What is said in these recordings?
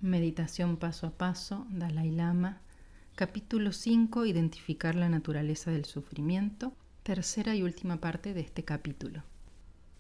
Meditación paso a paso, Dalai Lama. Capítulo 5. Identificar la naturaleza del sufrimiento. Tercera y última parte de este capítulo.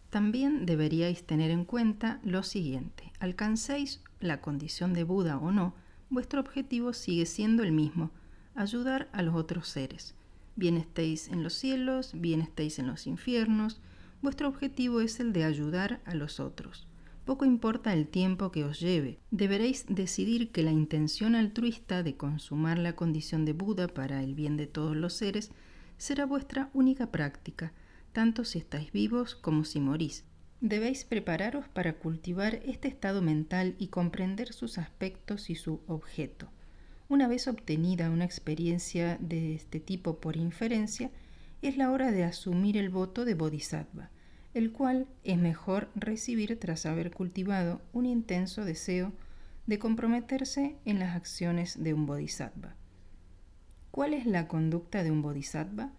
También deberíais tener en cuenta lo siguiente. Alcancéis la condición de Buda o no, vuestro objetivo sigue siendo el mismo, ayudar a los otros seres. Bien estéis en los cielos, bien estéis en los infiernos, vuestro objetivo es el de ayudar a los otros. Poco importa el tiempo que os lleve, deberéis decidir que la intención altruista de consumar la condición de Buda para el bien de todos los seres será vuestra única práctica, tanto si estáis vivos como si morís. Debéis prepararos para cultivar este estado mental y comprender sus aspectos y su objeto. Una vez obtenida una experiencia de este tipo por inferencia, es la hora de asumir el voto de Bodhisattva, el cual es mejor recibir tras haber cultivado un intenso deseo de comprometerse en las acciones de un Bodhisattva. ¿Cuál es la conducta de un Bodhisattva?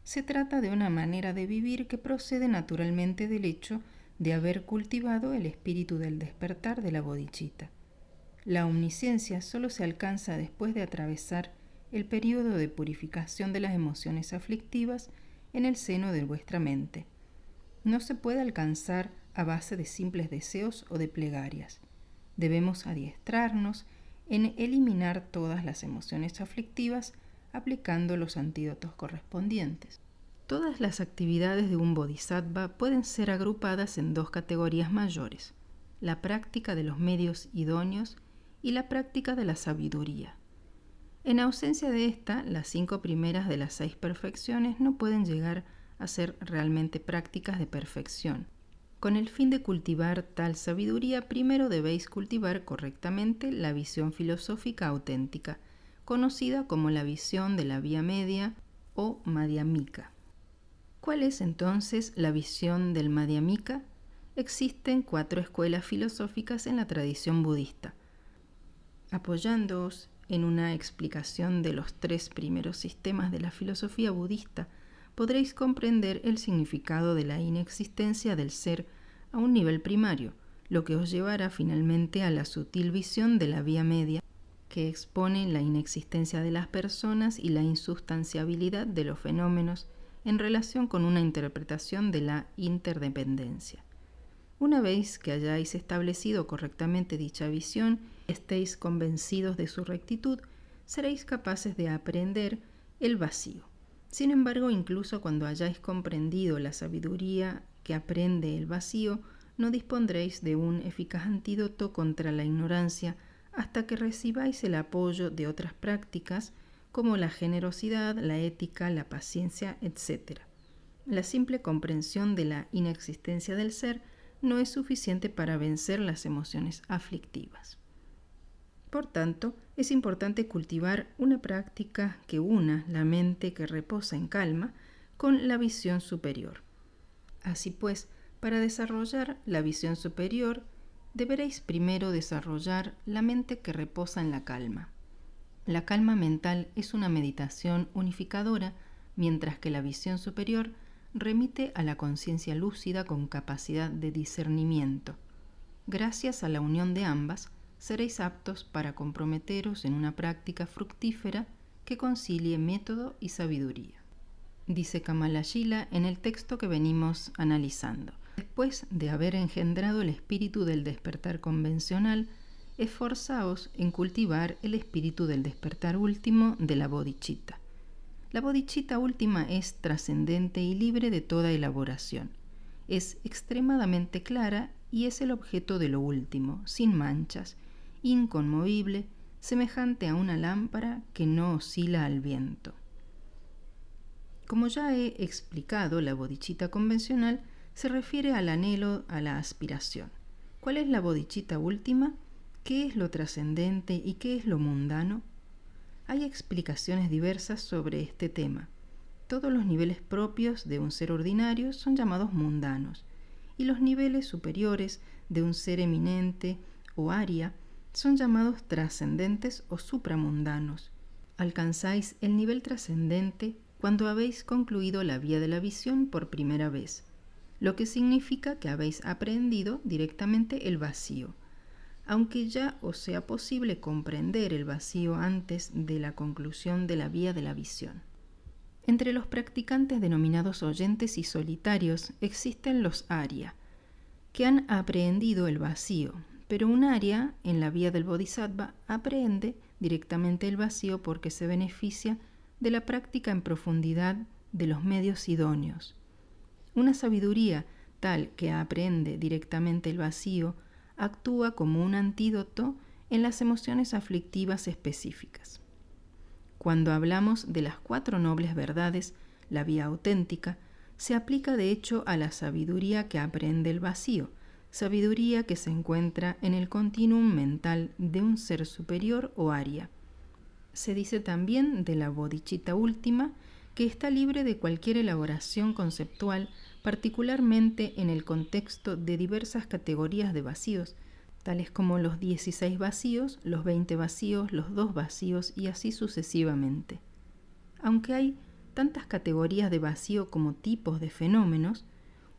Se trata de una manera de vivir que procede naturalmente del hecho de haber cultivado el espíritu del despertar de la bodhicitta. La omnisciencia solo se alcanza después de atravesar el período de purificación de las emociones aflictivas en el seno de vuestra mente. No se puede alcanzar a base de simples deseos o de plegarias. Debemos adiestrarnos en eliminar todas las emociones aflictivas aplicando los antídotos correspondientes. Todas las actividades de un bodhisattva pueden ser agrupadas en dos categorías mayores: la práctica de los medios idóneos y la práctica de la sabiduría. En ausencia de esta, las 5 primeras de las 6 perfecciones no pueden llegar a ser realmente prácticas de perfección. Con el fin de cultivar tal sabiduría, primero debéis cultivar correctamente la visión filosófica auténtica, conocida como la visión de la vía media o Madhyamika. ¿Cuál es entonces la visión del Madhyamika? Existen 4 escuelas filosóficas en la tradición budista. Apoyándoos en una explicación de los 3 primeros sistemas de la filosofía budista, podréis comprender el significado de la inexistencia del ser a un nivel primario, lo que os llevará finalmente a la sutil visión de la vía media, que expone la inexistencia de las personas y la insustanciabilidad de los fenómenos en relación con una interpretación de la interdependencia. Una vez que hayáis establecido correctamente dicha visión y estéis convencidos de su rectitud, seréis capaces de aprender el vacío. Sin embargo, incluso cuando hayáis comprendido la sabiduría que aprende el vacío, no dispondréis de un eficaz antídoto contra la ignorancia hasta que recibáis el apoyo de otras prácticas como la generosidad, la ética, la paciencia, etc. La simple comprensión de la inexistencia del ser no es suficiente para vencer las emociones aflictivas. Por tanto, es importante cultivar una práctica que una la mente que reposa en calma con la visión superior. Así pues, para desarrollar la visión superior, deberéis primero desarrollar la mente que reposa en la calma. La calma mental es una meditación unificadora, mientras que la visión superior remite a la conciencia lúcida con capacidad de discernimiento. Gracias a la unión de ambas, seréis aptos para comprometeros en una práctica fructífera que concilie método y sabiduría. Dice Kamalayila en el texto que venimos analizando. Después de haber engendrado el espíritu del despertar convencional, esforzaos en cultivar el espíritu del despertar último de la bodhicitta. La bodhicitta última es trascendente y libre de toda elaboración. Es extremadamente clara y es el objeto de lo último, sin manchas, inconmovible, semejante a una lámpara que no oscila al viento. Como ya he explicado, la bodhicitta convencional se refiere al anhelo, a la aspiración. ¿Cuál es la bodhicitta última? ¿Qué es lo trascendente y qué es lo mundano? Hay explicaciones diversas sobre este tema. Todos los niveles propios de un ser ordinario son llamados mundanos, y los niveles superiores de un ser eminente o arya son llamados trascendentes o supramundanos. Alcanzáis el nivel trascendente cuando habéis concluido la vía de la visión por primera vez, lo que significa que habéis aprendido directamente el vacío. aunque ya os sea posible comprender el vacío antes de la conclusión de la vía de la visión. Entre los practicantes denominados oyentes y solitarios existen los Arya, que han aprehendido el vacío, pero un Arya en la vía del Bodhisattva aprehende directamente el vacío porque se beneficia de la práctica en profundidad de los medios idóneos. Una sabiduría tal que aprehende directamente el vacío actúa como un antídoto en las emociones aflictivas específicas. Cuando hablamos de las 4 nobles verdades, la vía auténtica se aplica de hecho a la sabiduría que aprehende el vacío, sabiduría que se encuentra en el continuum mental de un ser superior o Arya. Se dice también de la bodhicitta última que está libre de cualquier elaboración conceptual, particularmente en el contexto de diversas categorías de vacíos, tales como los 16 vacíos, los 20 vacíos, los 2 vacíos y así sucesivamente. Aunque hay tantas categorías de vacío como tipos de fenómenos,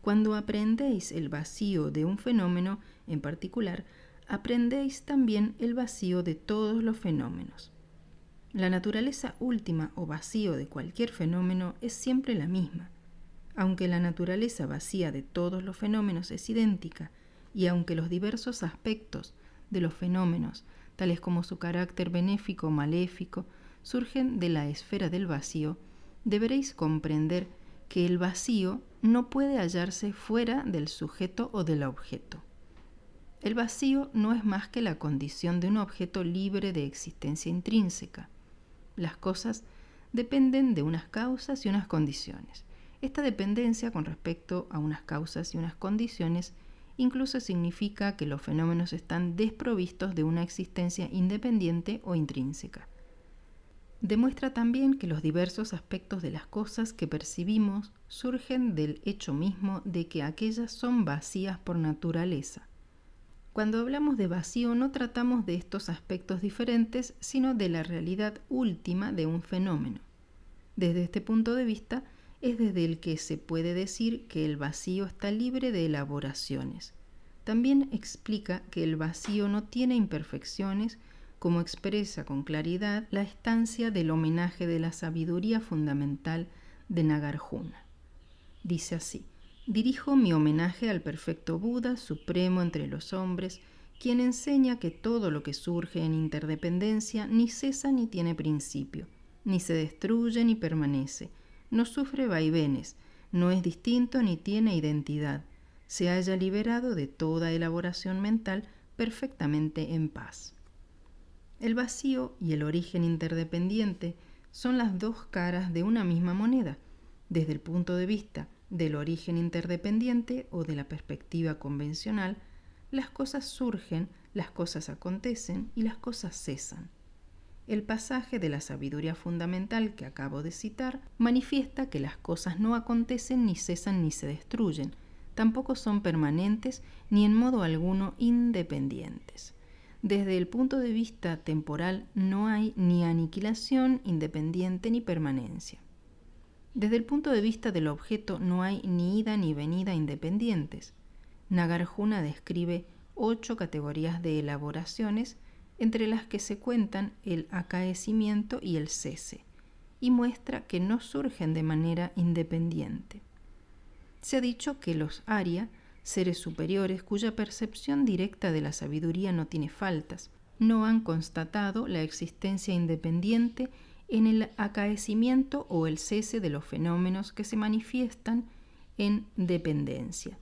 cuando aprendéis el vacío de un fenómeno en particular, aprendéis también el vacío de todos los fenómenos. La naturaleza última o vacío de cualquier fenómeno es siempre la misma. Aunque la naturaleza vacía de todos los fenómenos es idéntica, y aunque los diversos aspectos de los fenómenos, tales como su carácter benéfico o maléfico, surgen de la esfera del vacío, deberéis comprender que el vacío no puede hallarse fuera del sujeto o del objeto. El vacío no es más que la condición de un objeto libre de existencia intrínseca. Las cosas dependen de unas causas y unas condiciones. Esta dependencia con respecto a unas causas y unas condiciones incluso significa que los fenómenos están desprovistos de una existencia independiente o intrínseca. Demuestra también que los diversos aspectos de las cosas que percibimos surgen del hecho mismo de que aquellas son vacías por naturaleza. Cuando hablamos de vacío no tratamos de estos aspectos diferentes, sino de la realidad última de un fenómeno. Desde este punto de vista, es desde el que se puede decir que el vacío está libre de elaboraciones. También explica que el vacío no tiene imperfecciones, como expresa con claridad la estancia del homenaje de la sabiduría fundamental de Nagarjuna. Dice así: dirijo mi homenaje al perfecto Buda, supremo entre los hombres, quien enseña que todo lo que surge en interdependencia ni cesa ni tiene principio, ni se destruye ni permanece, no sufre vaivenes, no es distinto ni tiene identidad, se halla liberado de toda elaboración mental, perfectamente en paz. El vacío y el origen interdependiente son las 2 caras de una misma moneda. Desde el punto de vista del origen interdependiente o de la perspectiva convencional, las cosas surgen, las cosas acontecen y las cosas cesan. El pasaje de la sabiduría fundamental que acabo de citar manifiesta que las cosas no acontecen, ni cesan, ni se destruyen, tampoco son permanentes, ni en modo alguno independientes. Desde el punto de vista temporal no hay ni aniquilación independiente ni permanencia. Desde el punto de vista del objeto no hay ni ida ni venida independientes. Nagarjuna describe 8 categorías de elaboraciones, entre las que se cuentan el acaecimiento y el cese, y muestra que no surgen de manera independiente. Se ha dicho que los Arya, seres superiores cuya percepción directa de la sabiduría no tiene faltas, no han constatado la existencia independiente en el acaecimiento o el cese de los fenómenos que se manifiestan en dependencia.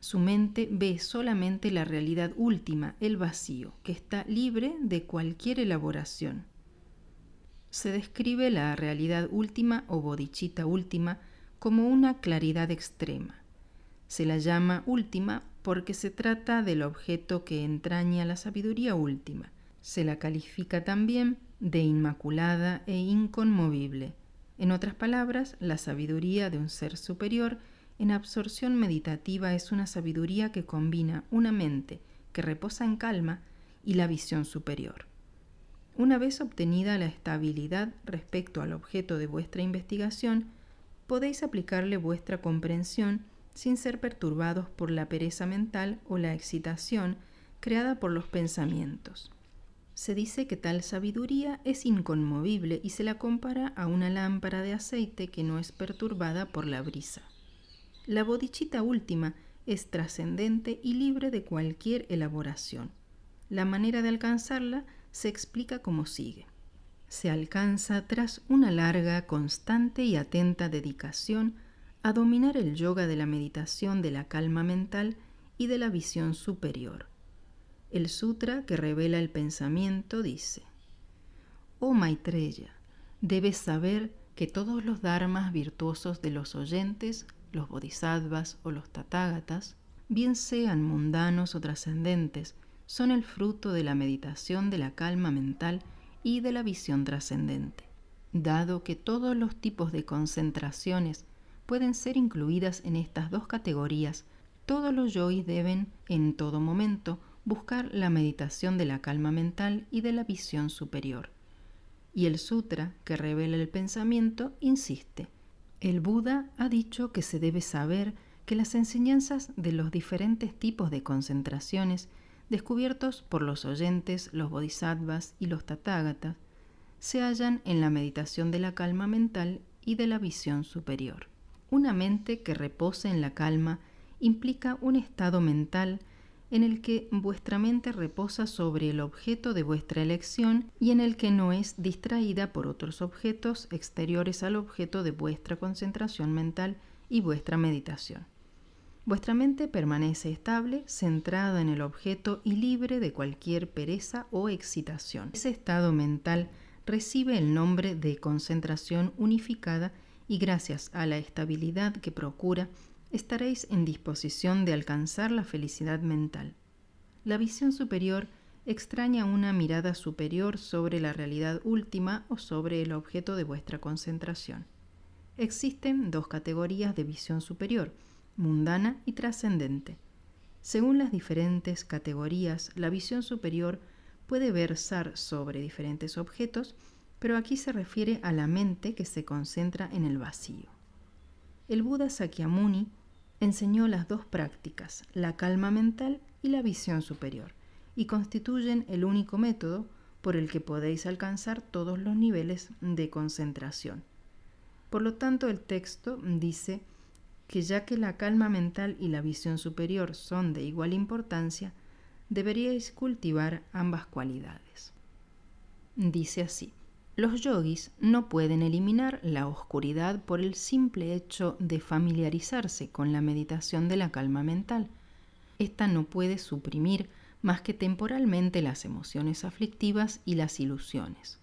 Su mente ve solamente la realidad última, el vacío, que está libre de cualquier elaboración. Se describe la realidad última o bodhicitta última como una claridad extrema. Se la llama última porque se trata del objeto que entraña la sabiduría última. Se la califica también de inmaculada e inconmovible. En otras palabras, la sabiduría de un ser superior en absorción meditativa es una sabiduría que combina una mente que reposa en calma y la visión superior. Una vez obtenida la estabilidad respecto al objeto de vuestra investigación, podéis aplicarle vuestra comprensión sin ser perturbados por la pereza mental o la excitación creada por los pensamientos. Se dice que tal sabiduría es inconmovible y se la compara a una lámpara de aceite que no es perturbada por la brisa. La bodhicitta última es trascendente y libre de cualquier elaboración. La manera de alcanzarla se explica como sigue. Se alcanza tras una larga, constante y atenta dedicación a dominar el yoga de la meditación de la calma mental y de la visión superior. El sutra que revela el pensamiento dice: Oh Maitreya, debes saber que todos los dharmas virtuosos de los oyentes, los bodhisattvas o los tathagatas, bien sean mundanos o trascendentes, son el fruto de la meditación de la calma mental y de la visión trascendente. Dado que todos los tipos de concentraciones pueden ser incluidas en estas dos categorías, todos los yogis deben, en todo momento, buscar la meditación de la calma mental y de la visión superior. Y el sutra, que revela el pensamiento, insiste: el Buda ha dicho que se debe saber que las enseñanzas de los diferentes tipos de concentraciones descubiertos por los oyentes, los bodhisattvas y los tathagatas, se hallan en la meditación de la calma mental y de la visión superior. Una mente que repose en la calma implica un estado mental en el que vuestra mente reposa sobre el objeto de vuestra elección y en el que no es distraída por otros objetos exteriores al objeto de vuestra concentración mental y vuestra meditación. Vuestra mente permanece estable, centrada en el objeto y libre de cualquier pereza o excitación. Ese estado mental recibe el nombre de concentración unificada y gracias a la estabilidad que procura, estaréis en disposición de alcanzar la felicidad mental. La visión superior extraña una mirada superior sobre la realidad última o sobre el objeto de vuestra concentración. Existen dos categorías de visión superior, mundana y trascendente. Según las diferentes categorías, la visión superior puede versar sobre diferentes objetos, pero aquí se refiere a la mente que se concentra en el vacío. El Buda Sakyamuni enseñó las dos prácticas, la calma mental y la visión superior, y constituyen el único método por el que podéis alcanzar todos los niveles de concentración. Por lo tanto, el texto dice que ya que la calma mental y la visión superior son de igual importancia, deberíais cultivar ambas cualidades. Dice así: los yogis no pueden eliminar la oscuridad por el simple hecho de familiarizarse con la meditación de la calma mental. Esta no puede suprimir más que temporalmente las emociones aflictivas y las ilusiones.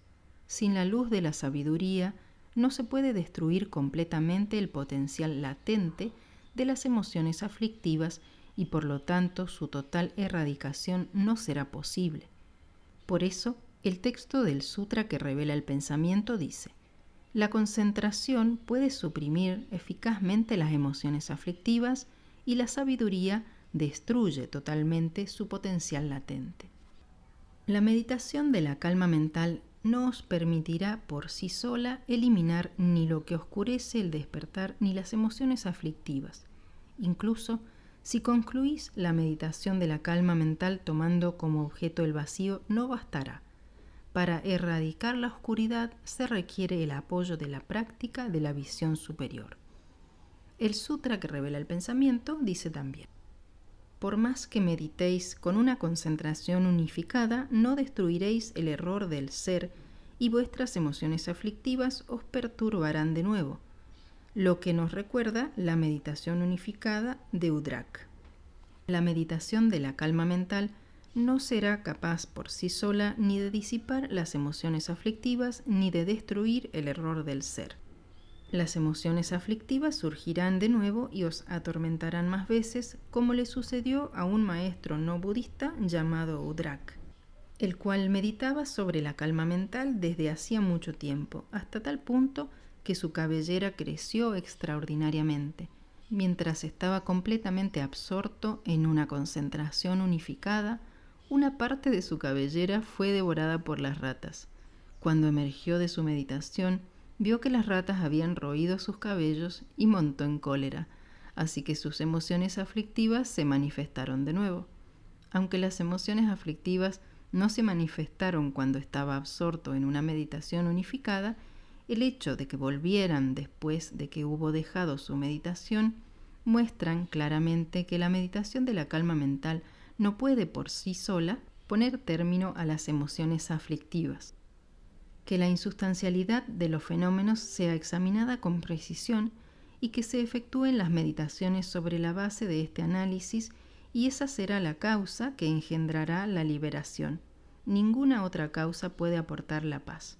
Sin la luz de la sabiduría, no se puede destruir completamente el potencial latente de las emociones aflictivas y por lo tanto su total erradicación no será posible. Por eso, el texto del sutra que revela el pensamiento dice: la concentración puede suprimir eficazmente las emociones aflictivas y la sabiduría destruye totalmente su potencial latente. La meditación de la calma mental no os permitirá por sí sola eliminar ni lo que oscurece el despertar ni las emociones aflictivas. Incluso si concluís la meditación de la calma mental tomando como objeto el vacío, no bastará. Para erradicar la oscuridad se requiere el apoyo de la práctica de la visión superior. El sutra que revela el pensamiento dice también: por más que meditéis con una concentración unificada, no destruiréis el error del ser y vuestras emociones aflictivas os perturbarán de nuevo, lo que nos recuerda la meditación unificada de Udrak. La meditación de la calma mental no será capaz por sí sola ni de disipar las emociones aflictivas ni de destruir el error del ser. Las emociones aflictivas surgirán de nuevo y os atormentarán más veces, como le sucedió a un maestro no budista llamado Udrak, el cual meditaba sobre la calma mental desde hacía mucho tiempo, hasta tal punto que su cabellera creció extraordinariamente, mientras estaba completamente absorto en una concentración unificada. Una parte de su cabellera fue devorada por las ratas. Cuando emergió de su meditación, vio que las ratas habían roído sus cabellos y montó en cólera, así que sus emociones aflictivas se manifestaron de nuevo. Aunque las emociones aflictivas no se manifestaron cuando estaba absorto en una meditación unificada, el hecho de que volvieran después de que hubo dejado su meditación muestran claramente que la meditación de la calma mental no puede por sí sola poner término a las emociones aflictivas. Que la insustancialidad de los fenómenos sea examinada con precisión y que se efectúen las meditaciones sobre la base de este análisis, y esa será la causa que engendrará la liberación. Ninguna otra causa puede aportar la paz.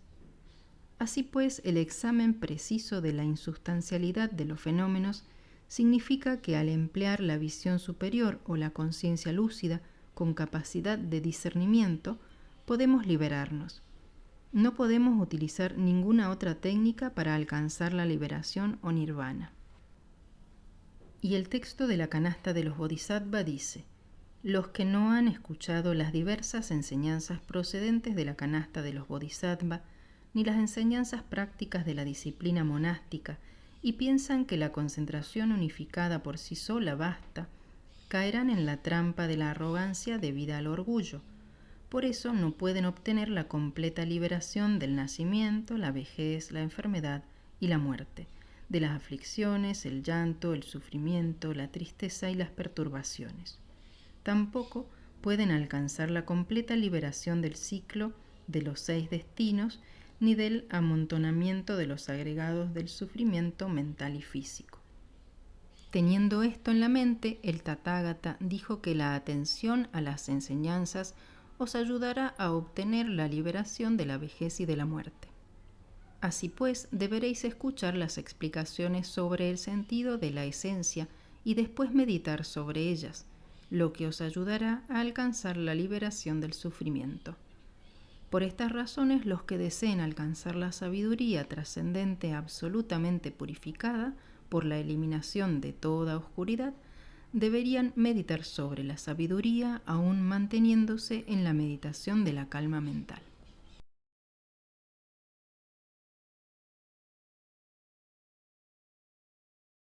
Así pues, el examen preciso de la insustancialidad de los fenómenos significa que al emplear la visión superior o la conciencia lúcida con capacidad de discernimiento, podemos liberarnos. No podemos utilizar ninguna otra técnica para alcanzar la liberación o nirvana. Y el texto de la canasta de los Bodhisattva dice: los que no han escuchado las diversas enseñanzas procedentes de la canasta de los Bodhisattva, ni las enseñanzas prácticas de la disciplina monástica, y piensan que la concentración unificada por sí sola basta, caerán en la trampa de la arrogancia debida al orgullo. Por eso no pueden obtener la completa liberación del nacimiento, la vejez, la enfermedad y la muerte, de las aflicciones, el llanto, el sufrimiento, la tristeza y las perturbaciones. Tampoco pueden alcanzar la completa liberación del ciclo de los 6 destinos, ni del amontonamiento de los agregados del sufrimiento mental y físico. Teniendo esto en la mente, el Tathagata dijo que la atención a las enseñanzas os ayudará a obtener la liberación de la vejez y de la muerte. Así pues, deberéis escuchar las explicaciones sobre el sentido de la esencia y después meditar sobre ellas, lo que os ayudará a alcanzar la liberación del sufrimiento. Por estas razones, los que deseen alcanzar la sabiduría trascendente absolutamente purificada por la eliminación de toda oscuridad, deberían meditar sobre la sabiduría aún manteniéndose en la meditación de la calma mental.